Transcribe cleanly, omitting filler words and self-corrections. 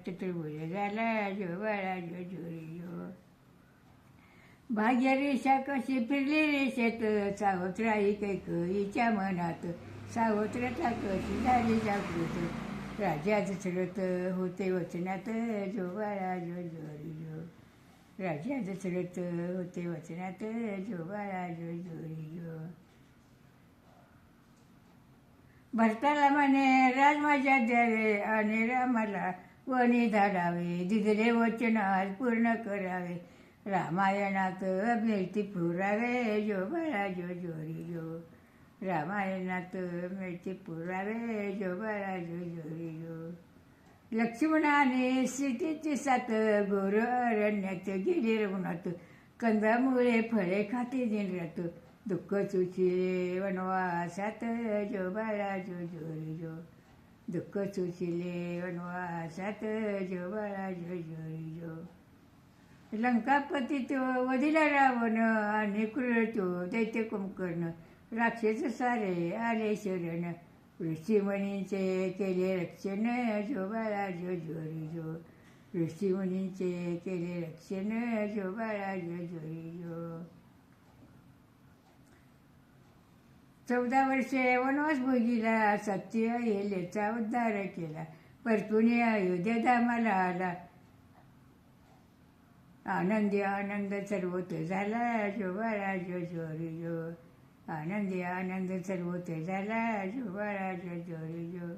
चतुर्भुज झाला जो बाळा जो जोरी जो. भाग्य रेषा कशी फिरली रेषेत सावत्राई कैकईच्या मनात सावत्रता कशी झाली जागृत राजा दशरथ होते वचनात जो बाळा जो जोरी जो. राजा दशरथ होते वचनात जो बाळा जो जोरी जो. भरताला म्हणे राज माझ्या द्यावे आणि रामाला वनी धाडावे दिलेले वचन आज पूर्ण करावे रामायणात मिळती पुरावे जो बाळा जो जोरी जो. रामायणात मिळती पुरावे जो बाळा जो जोरी जो. लक्ष्मणाने सीतेची साथ घोर अरण्यात गेली रवणात कंदामुळे फळे खाते दिनरात दुःख सुचिले वनवासात जो बाळा जो जोरी जो. दुःख सुचिले वनवासात जो बाळा जो जोरी जो. लंकापती तो वधिला रावण आणि क्रूर तो दैत्य कुंभकर्ण राक्षस सारे आले शरण ऋषीमुनींचे केले रक्षण जो बाळा जो जोरी जो. ऋषीमुनींचे केले रक्षण जो बाळा जो जोरी जो. 14 वर्षे वनवास भोगीला सत्य अहिल्याचा उद्धार केला परतून अयोध्या धामाला आला आनंदी आनंद सर्वोत झाला जो बाळा जो जोरी जो. आनंदी आनंद सर्वोत झाला जो बाळा जो जोरी जो.